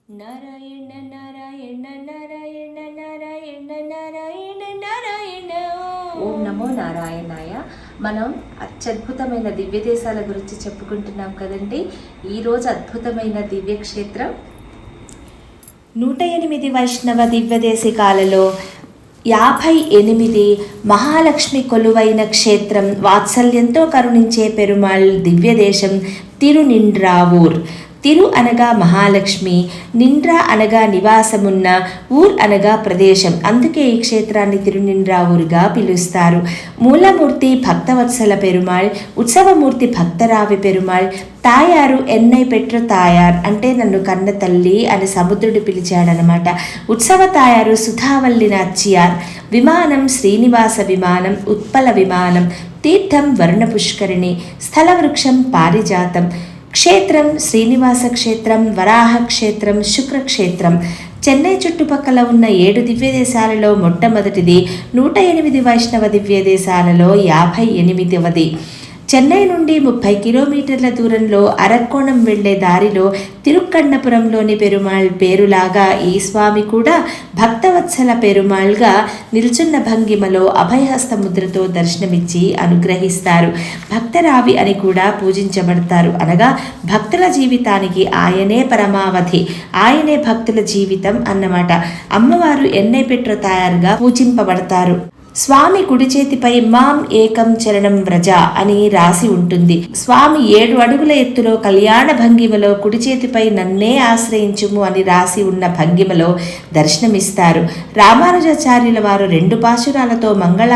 నారాయణ నారాయణ నారాయణ నారాయణ నారాయణ నారాయణ. ఓం నమో నారాయణాయ. మనం అత్యద్భుతమైన దివ్య దేశాల గురించి చెప్పుకుంటున్నాం కదండి. ఈరోజు అద్భుతమైన దివ్యక్షేత్రం 108 వైష్ణవ దివ్యదేశికాలలో 58 మహాలక్ష్మి కొలువైన క్షేత్రం, వాత్సల్యంతో కరుణించే పెరుమాళ్ దివ్యదేశం తిరునిండ్రావూర్. తిరు అనగా మహాలక్ష్మి, నిండ్రా అనగా నివాసమున్న, ఊర్ అనగా ప్రదేశం. అందుకే ఈ క్షేత్రాన్ని తిరునిండ్రావూరుగా పిలుస్తారు. మూలమూర్తి భక్తవత్సల పెరుమాళ్, ఉత్సవమూర్తి భక్తరావి పెరుమాళ్. తాయారు ఎన్నై పెట్ర తాయార్ అంటే నన్ను కన్న తల్లి అని సముద్రుడు పిలిచాడనమాట. ఉత్సవ తాయారు సుధావల్లి నాచ్యార్. విమానం శ్రీనివాస విమానం, ఉత్పల విమానం. తీర్థం వర్ణ పుష్కరిణి, స్థలవృక్షం పారిజాతం. క్షేత్రం శ్రీనివాస క్షేత్రం, వరాహ క్షేత్రం, శుక్రక్షేత్రం. చెన్నై చుట్టుపక్కల ఉన్న 7 దివ్యదేశాలలో మొట్టమొదటిది, 108 వైష్ణవ దివ్యదేశాలలో 58వది. చెన్నై నుండి 30 కిలోమీటర్ల దూరంలో అరక్కోణం వెళ్లే దారిలో తిరుక్కన్నపురంలోని పెరుమాళ్ పేరులాగా ఈ స్వామి కూడా భక్తవత్సల పెరుమాళ్గా నిల్చున్న భంగిమలో అభయహస్త ముద్రతో దర్శనమిచ్చి అనుగ్రహిస్తారు. భక్తరావి అని కూడా పూజించబడతారు. అనగా భక్తుల జీవితానికి ఆయనే పరమావధి, ఆయనే భక్తుల జీవితం అన్నమాట. అమ్మవారు ఎన్నై పెట్ర తయారుగా పూజింపబడతారు. స్వామి కుడి చేతిపై మాం ఏకం చరణం వ్రజ అని రాసి ఉంటుంది. స్వామి 7 అడుగుల ఎత్తులో కళ్యాణ భంగిమలో కుడి చేతిపై నన్నే ఆశ్రయించుము అని రాసి ఉన్న భంగిమలో దర్శనమిస్తారు. రామానుజాచార్యుల వారు 2 పాశురాలతో మంగళ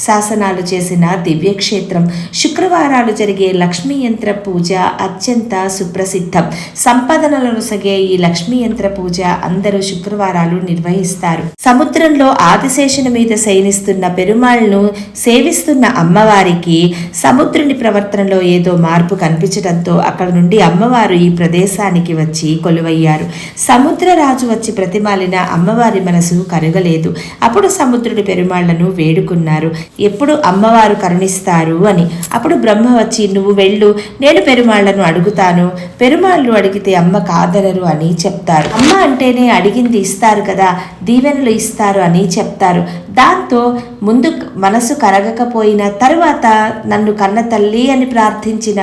శాసనాలు చేసిన దివ్యక్షేత్రం. శుక్రవారాలు జరిగే లక్ష్మీ యంత్ర పూజ అత్యంత సుప్రసిద్ధం. సంపదనలను సగే ఈ లక్ష్మీ యంత్ర పూజ అందరూ శుక్రవారాలు నిర్వహిస్తారు. సముద్రంలో ఆదిశేషుని మీద శయనిస్తున్న పెరుమాళ్ను సేవిస్తున్న అమ్మవారికి సముద్రుని ప్రవర్తనలో ఏదో మార్పు కనిపించడంతో అక్కడ నుండి అమ్మవారు ఈ ప్రదేశానికి వచ్చి కొలువయ్యారు. సముద్రరాజు వచ్చి ప్రతిమాలిన అమ్మవారి మనసు కరగలేదు. అప్పుడు సముద్రుడి పెరుమాళ్లను వేడుకున్నారు, ఎప్పుడు అమ్మవారు కరుణిస్తారు అని. అప్పుడు బ్రహ్మ వచ్చి, నువ్వు వెళ్ళు, నేను పెరుమాళ్లను అడుగుతాను. పెరుమాళ్ళు అడిగితే అమ్మ కాదనరు అని చెప్తారు. అమ్మ అంటేనే అడిగింది ఇస్తారు కదా, దీవెనలు ఇస్తారు అని చెప్తారు. దాంతో ముందు మనసు కరగకపోయిన తరువాత నన్ను కన్న తల్లి అని ప్రార్థించిన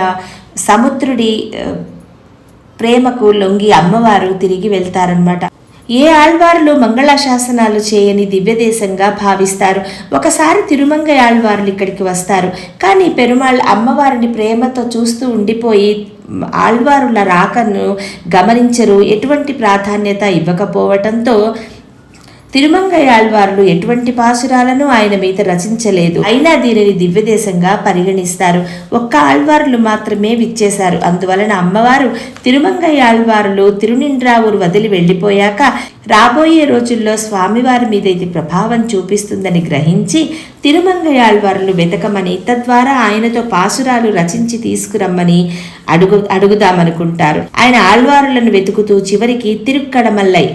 సముద్రుడి ప్రేమకు లొంగి అమ్మవారు తిరిగి వెళ్తారనమాట. ఏ ఆళ్వారులు మంగళాశాసనాలు చేయని దివ్యదేశంగా భావిస్తారు. ఒకసారి తిరుమంగై ఆళ్వారులు ఇక్కడికి వస్తారు. కానీ పెరుమాళ్ అమ్మవారిని ప్రేమతో చూస్తూ ఉండిపోయి ఆళ్వారుల రాకను గమనించరు, ఎటువంటి ప్రాధాన్యత ఇవ్వకపోవటంతో తిరుమంగై ఆళ్వారులు ఎటువంటి పాసురాలను ఆయన మీద రచించలేదు. అయినా దీనిని దివ్యదేశంగా పరిగణిస్తారు. ఒక్క ఆళ్వారులు మాత్రమే విచ్చేశారు. అందువలన అమ్మవారు తిరుమంగై ఆళ్వారులు తిరునిండ్రావూరు వదిలి వెళ్ళిపోయాక రాబోయే రోజుల్లో స్వామివారి మీద ఇది ప్రభావం చూపిస్తుందని గ్రహించి తిరుమంగై ఆళ్వారులు వెతకమని, తద్వారా ఆయనతో పాసురాలు రచించి తీసుకురమ్మని అడుగుదామనుకుంటారు. ఆయన ఆళ్వారులను వెతుకుతూ చివరికి తిరుక్కడమల్లై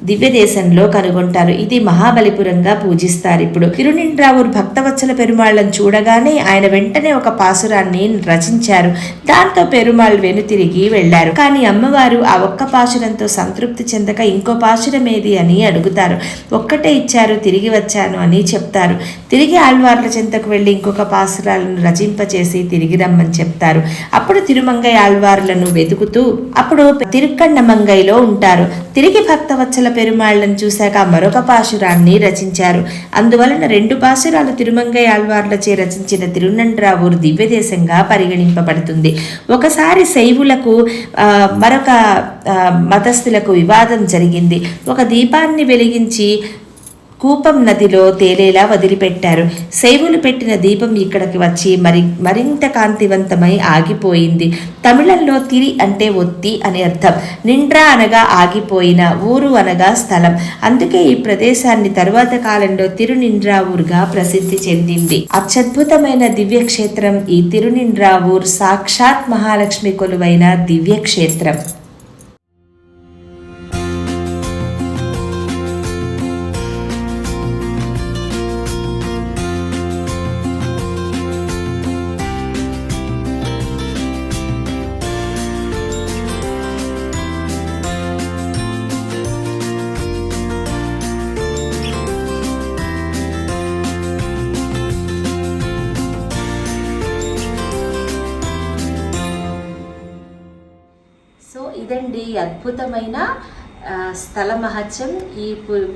దివ్యదేశంలో కనుగొంటారు. ఇది మహాబలిపురంగా పూజిస్తారు. ఇప్పుడు తిరునిండ్రావూరు భక్తవత్సల పెరుమాళ్లను చూడగానే ఆయన వెంటనే ఒక పాసురాన్ని రచించారు. దాంతో పెరుమాళ్ వెనుతిరిగి వెళ్లారు. కానీ అమ్మవారు ఆ ఒక్క పాసురంతో సంతృప్తి చెందక ఇంకో పాసురం ఏది అని అడుగుతారు. ఒక్కటే ఇచ్చారు, తిరిగి వచ్చాను అని చెప్తారు. తిరిగి ఆళ్వార్ల చెంతకు వెళ్లి ఇంకొక పాసురాలను రచింపచేసి తిరిగి రమ్మని చెప్తారు. అప్పుడు తిరుమంగై ఆళ్వార్లను వెతుకుతూ అప్పుడు తిరుక్కన్నమంగైలో ఉంటారు. తిరిగి భక్తవత్సల పెరుమాళ్లను చూశాక మరొక పాశురాన్ని రచించారు. అందువలన 2 పాశురాలు తిరుమంగై ఆళ్వార్లచే రచించిన తిరునిండ్రావూరు దివ్యదేశంగా పరిగణింపబడుతుంది. ఒకసారి శైవులకు మరొక మతస్థులకు వివాదం జరిగింది. ఒక దీపాన్ని వెలిగించి కూపం నదిలో తేలేలా వదిలిపెట్టారు. శైవులు పెట్టిన దీపం ఇక్కడికి వచ్చి మరింత కాంతివంతమై ఆగిపోయింది. తమిళంలో తిరి అంటే ఒత్తి అని అర్థం. నిండ్రా అనగా ఆగిపోయిన, ఊరు అనగా స్థలం. అందుకే ఈ ప్రదేశాన్ని తరువాత కాలంలో తిరునిండ్రావూరుగా ప్రసిద్ధి చెందింది. అత్యద్భుతమైన దివ్యక్షేత్రం ఈ తిరునిండ్రావూరు. సాక్షాత్ మహాలక్ష్మి కొలువైన దివ్యక్షేత్రం. ఇదండి అద్భుతమైన స్థల మహత్యం, ఈ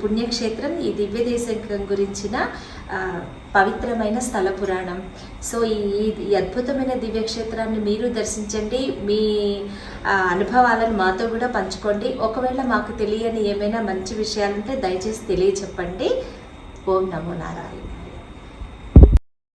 పుణ్యక్షేత్రం, ఈ దివ్య దేశం గురించిన పవిత్రమైన స్థల పురాణం. సో ఈ అద్భుతమైన దివ్యక్షేత్రాన్ని మీరు దర్శించండి, మీ అనుభవాలను మాతో కూడా పంచుకోండి. ఒకవేళ మాకు తెలియని ఏమైనా మంచి విషయాలుంటే దయచేసి తెలియచెప్పండి. ఓం నమో నారాయణ.